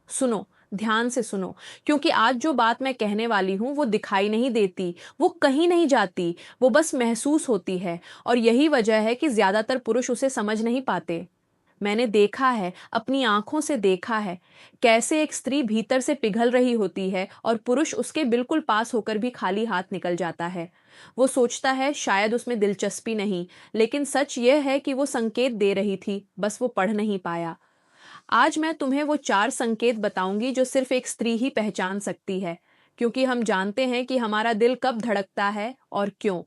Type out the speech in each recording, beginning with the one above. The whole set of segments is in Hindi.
सुनो, ध्यान से सुनो, क्योंकि आज जो बात मैं कहने वाली हूँ वो दिखाई नहीं देती, वो कहीं नहीं जाती, वो बस महसूस होती है। और यही वजह है कि ज्यादातर पुरुष उसे समझ नहीं पाते। मैंने देखा है, अपनी आंखों से देखा है, कैसे एक स्त्री भीतर से पिघल रही होती है और पुरुष उसके बिल्कुल पास होकर भी खाली हाथ निकल जाता है। वो सोचता है शायद उसमें दिलचस्पी नहीं, लेकिन सच यह है कि वो संकेत दे रही थी, बस वो पढ़ नहीं पाया। आज मैं तुम्हें वो 4 संकेत बताऊंगी जो सिर्फ एक स्त्री ही पहचान सकती है, क्योंकि हम जानते हैं कि हमारा दिल कब धड़कता है और क्यों।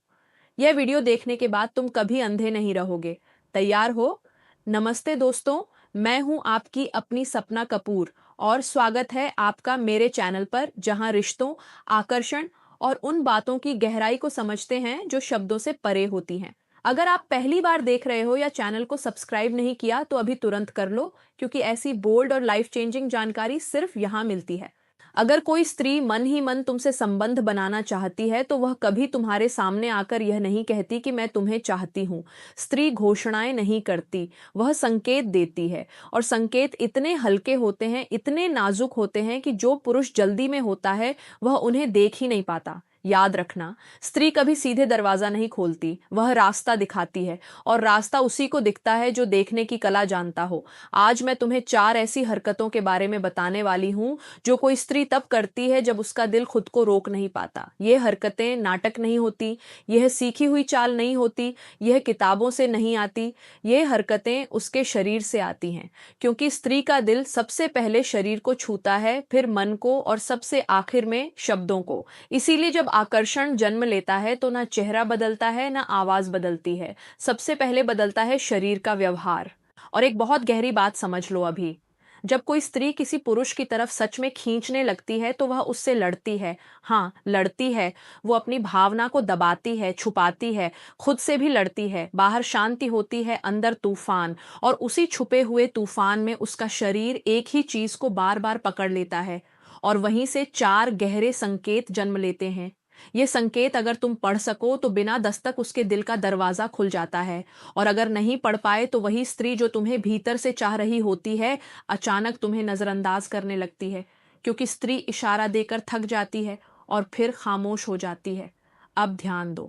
यह वीडियो देखने के बाद तुम कभी अंधे नहीं रहोगे। तैयार हो? नमस्ते दोस्तों, मैं हूं आपकी अपनी सपना कपूर और स्वागत है आपका मेरे चैनल पर, जहां रिश्तों, आकर्षण और उन बातों की गहराई को समझते हैं जो शब्दों से परे होती हैं। अगर आप पहली बार देख रहे हो या चैनल को सब्सक्राइब नहीं किया तो अभी तुरंत कर लो, क्योंकि ऐसी बोल्ड और लाइफ चेंजिंग जानकारी सिर्फ यहाँ मिलती है। अगर कोई स्त्री मन ही मन तुमसे संबंध बनाना चाहती है तो वह कभी तुम्हारे सामने आकर यह नहीं कहती कि मैं तुम्हें चाहती हूँ। स्त्री घोषणाएं नहीं करती, वह संकेत देती है। और संकेत इतने हल्के होते हैं, इतने नाजुक होते हैं कि जो पुरुष जल्दी में होता है वह उन्हें देख ही नहीं पाता। याद रखना, स्त्री कभी सीधे दरवाजा नहीं खोलती, वह रास्ता दिखाती है। और रास्ता उसी को दिखता है जो देखने की कला जानता हो। आज मैं तुम्हें 4 ऐसी हरकतों के बारे में बताने वाली हूँ जो कोई स्त्री तब करती है जब उसका दिल खुद को रोक नहीं पाता। ये हरकतें नाटक नहीं होती, यह सीखी हुई चाल नहीं होती, यह किताबों से नहीं आती, ये हरकतें उसके शरीर से आती हैं। क्योंकि स्त्री का दिल सबसे पहले शरीर को छूता है, फिर मन को और सबसे आखिर में शब्दों को। इसीलिए जब आकर्षण जन्म लेता है तो ना चेहरा बदलता है, ना आवाज बदलती है, सबसे पहले बदलता है शरीर का व्यवहार। और एक बहुत गहरी बात समझ लो अभी, जब कोई स्त्री किसी पुरुष की तरफ सच में खींचने लगती है तो वह उससे लड़ती है। हाँ, लड़ती है। वो अपनी भावना को दबाती है, छुपाती है, खुद से भी लड़ती है। बाहर शांति होती है, अंदर तूफान। और उसी छुपे हुए तूफान में उसका शरीर एक ही चीज को बार बार पकड़ लेता है। और वहीं से 4 गहरे संकेत जन्म लेते हैं। ये संकेत अगर तुम पढ़ सको तो बिना दस्तक उसके दिल का दरवाजा खुल जाता है। और अगर नहीं पढ़ पाए तो वही स्त्री जो तुम्हें भीतर से चाह रही होती है, अचानक तुम्हें नजरअंदाज करने लगती है। क्योंकि स्त्री इशारा देकर थक जाती है और फिर खामोश हो जाती है। अब ध्यान दो।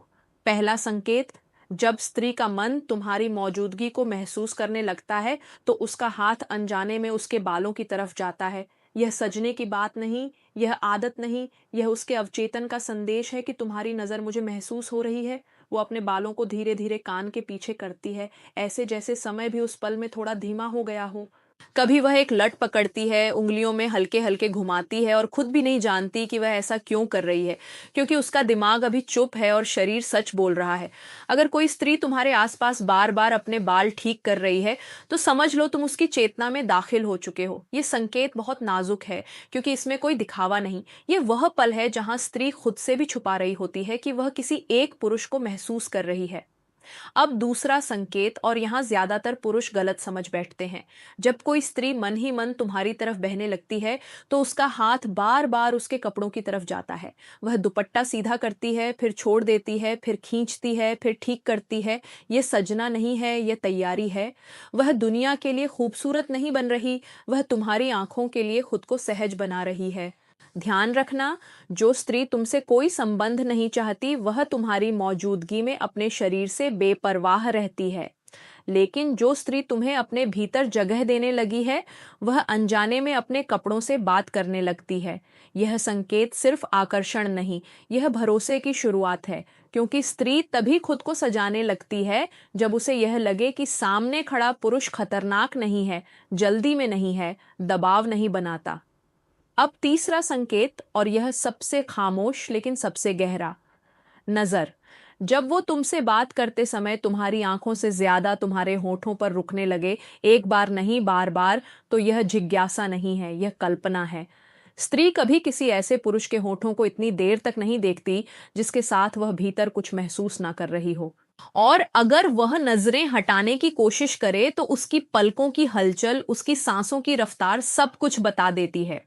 पहला संकेत, जब स्त्री का मन तुम्हारी मौजूदगी को महसूस करने लगता है तो उसका हाथ अनजाने में उसके बालों की तरफ जाता है। यह सजने की बात नहीं, यह आदत नहीं, यह उसके अवचेतन का संदेश है कि तुम्हारी नजर मुझे महसूस हो रही है। वो अपने बालों को धीरे धीरे कान के पीछे करती है, ऐसे जैसे समय भी उस पल में थोड़ा धीमा हो गया हो। कभी वह एक लट पकड़ती है, उंगलियों में हल्के हल्के घुमाती है और खुद भी नहीं जानती कि वह ऐसा क्यों कर रही है, क्योंकि उसका दिमाग अभी चुप है और शरीर सच बोल रहा है। अगर कोई स्त्री तुम्हारे आसपास बार बार अपने बाल ठीक कर रही है तो समझ लो तुम उसकी चेतना में दाखिल हो चुके हो। ये संकेत बहुत नाजुक है, क्योंकि इसमें कोई दिखावा नहीं। ये वह पल है जहां स्त्री खुद से भी छुपा रही होती है कि वह किसी एक पुरुष को महसूस कर रही है। अब दूसरा संकेत, और यहाँ ज्यादातर पुरुष गलत समझ बैठते हैं। जब कोई स्त्री मन ही मन तुम्हारी तरफ बहने लगती है तो उसका हाथ बार बार उसके कपड़ों की तरफ जाता है। वह दुपट्टा सीधा करती है, फिर छोड़ देती है, फिर खींचती है, फिर ठीक करती है। ये सजना नहीं है, ये तैयारी है। वह दुनिया के लिए खूबसूरत नहीं बन रही, वह तुम्हारी आंखों के लिए खुद को सहज बना रही है। ध्यान रखना, जो स्त्री तुमसे कोई संबंध नहीं चाहती वह तुम्हारी मौजूदगी में अपने शरीर से बेपरवाह रहती है। लेकिन जो स्त्री तुम्हें अपने भीतर जगह देने लगी है, वह अनजाने में अपने कपड़ों से बात करने लगती है। यह संकेत सिर्फ आकर्षण नहीं, यह भरोसे की शुरुआत है। क्योंकि स्त्री तभी खुद को सजाने लगती है जब उसे यह लगे कि सामने खड़ा पुरुष खतरनाक नहीं है, जल्दी में नहीं है, दबाव नहीं बनाता। अब तीसरा संकेत, और यह सबसे खामोश लेकिन सबसे गहरा, नजर। जब वो तुमसे बात करते समय तुम्हारी आंखों से ज्यादा तुम्हारे होठों पर रुकने लगे, एक बार नहीं बार बार, तो यह जिज्ञासा नहीं है, यह कल्पना है। स्त्री कभी किसी ऐसे पुरुष के होठों को इतनी देर तक नहीं देखती जिसके साथ वह भीतर कुछ महसूस ना कर रही हो। और अगर वह नजरें हटाने की कोशिश करे तो उसकी पलकों की हलचल, उसकी सांसों की रफ्तार सब कुछ बता देती है।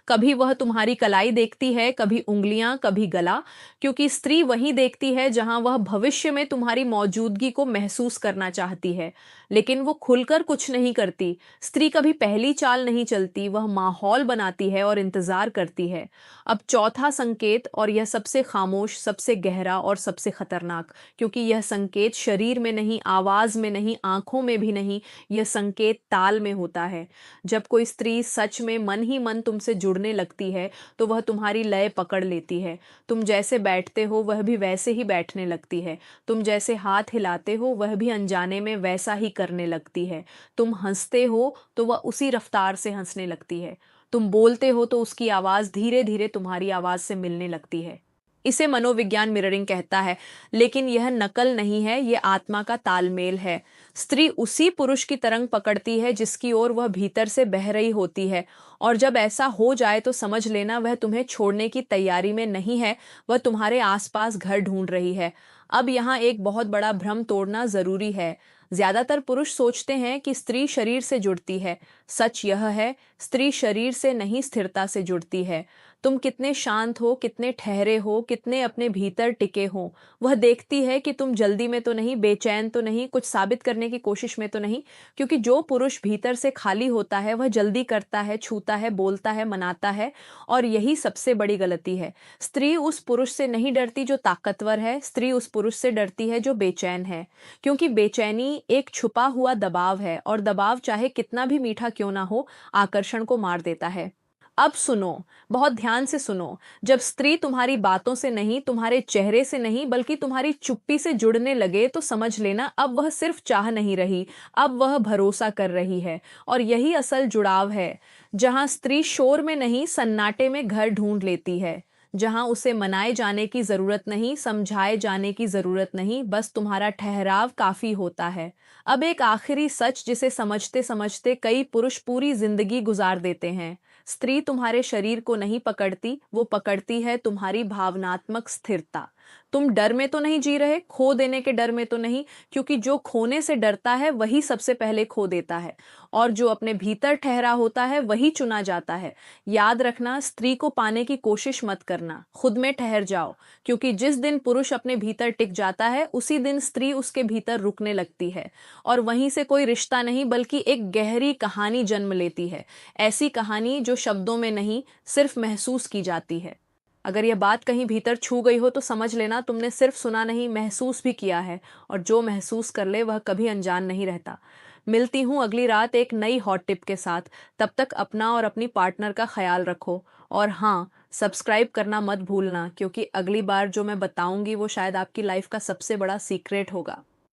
कभी वह तुम्हारी कलाई देखती है, कभी उँगलियाँ, कभी गला, क्योंकि स्त्री वहीं देखती है जहाँ वह भविष्य में तुम्हारी मौजूदगी को महसूस करना चाहती है, लेकिन वो खुलकर कुछ नहीं करती। स्त्री कभी पहली चाल नहीं चलती, वह माहौल बनाती है और इंतज़ार करती है। अब चौथा संकेत, और यह सबसे खामोश, सबसे गहरा और सबसे खतरनाक, क्योंकि यह संकेत शरीर में नहीं, आवाज़ में नहीं, आँखों में भी नहीं, यह संकेत ताल में होता है। जब कोई स्त्री सच में मन ही मन तुमसे जुड़ने लगती है, तो वह तुम्हारी लय पकड़ लेती है। तुम जैसे बैठते हो वह भी वैसे ही बैठने लगती है। तुम जैसे हाथ हिलाते हो वह भी अनजाने में वैसा ही करने लगती है। तुम हंसते हो तो वह उसी रफ्तार से हंसने लगती है। तुम बोलते हो तो उसकी आवाज़ धीरे धीरे तुम्हारी आवाज़ से मिलने लगती है। इसे मनोविज्ञान मिररिंग कहता है, लेकिन यह नकल नहीं है, यह आत्मा का तालमेल है। स्त्री उसी पुरुष की तरंग पकड़ती है जिसकी ओर वह भीतर से बह रही होती है, और जब ऐसा हो जाए तो समझ लेना वह तुम्हें छोड़ने की तैयारी में नहीं है, वह तुम्हारे आसपास घर ढूंढ रही है। अब यहाँ एक बहुत बड़ा भ्रम तोड़ना जरूरी है। ज्यादातर पुरुष सोचते हैं कि स्त्री शरीर से जुड़ती है। सच यह है, स्त्री शरीर से नहीं, स्थिरता से जुड़ती है। तुम कितने शांत हो, कितने ठहरे हो, कितने अपने भीतर टिके हो, वह देखती है कि तुम जल्दी में तो नहीं, बेचैन तो नहीं, कुछ साबित करने की कोशिश में तो नहीं, क्योंकि जो पुरुष भीतर से खाली होता है वह जल्दी करता है, छूता है, बोलता है, मनाता है, और यही सबसे बड़ी गलती है। स्त्री उस पुरुष से नहीं डरती जो ताकतवर है, स्त्री उस पुरुष से डरती है जो बेचैन है, क्योंकि बेचैनी एक छुपा हुआ दबाव है, और दबाव चाहे कितना भी मीठा क्यों ना हो, आकर्षण को मार देता है। अब सुनो, बहुत ध्यान से सुनो। जब स्त्री तुम्हारी बातों से नहीं, तुम्हारे चेहरे से नहीं, बल्कि तुम्हारी चुप्पी से जुड़ने लगे, तो समझ लेना अब वह सिर्फ चाह नहीं रही, अब वह भरोसा कर रही है। और यही असल जुड़ाव है, जहां स्त्री शोर में नहीं, सन्नाटे में घर ढूंढ लेती है, जहां उसे मनाए जाने की जरूरत नहीं, समझाए जाने की जरूरत नहीं, बस तुम्हारा ठहराव काफी होता है। अब एक आखिरी सच जिसे समझते समझते कई पुरुष पूरी जिंदगी गुजार देते हैं। स्त्री तुम्हारे शरीर को नहीं पकड़ती, वो पकड़ती है तुम्हारी भावनात्मक स्थिरता। तुम डर में तो नहीं जी रहे, खो देने के डर में तो नहीं, क्योंकि जो खोने से डरता है वही सबसे पहले खो देता है, और जो अपने भीतर ठहरा होता है वही चुना जाता है। याद रखना, स्त्री को पाने की कोशिश मत करना, खुद में ठहर जाओ, क्योंकि जिस दिन पुरुष अपने भीतर टिक जाता है उसी दिन स्त्री उसके भीतर रुकने लगती है, और वहीं से कोई रिश्ता नहीं बल्कि एक गहरी कहानी जन्म लेती है। ऐसी कहानी जो शब्दों में नहीं, सिर्फ महसूस की जाती है। अगर यह बात कहीं भीतर छू गई हो तो समझ लेना तुमने सिर्फ सुना नहीं, महसूस भी किया है, और जो महसूस कर ले वह कभी अनजान नहीं रहता। मिलती हूँ अगली रात एक नई हॉट टिप के साथ। तब तक अपना और अपनी पार्टनर का ख्याल रखो, और हाँ, सब्सक्राइब करना मत भूलना, क्योंकि अगली बार जो मैं बताऊंगी वो शायद आपकी लाइफ का सबसे बड़ा सीक्रेट होगा।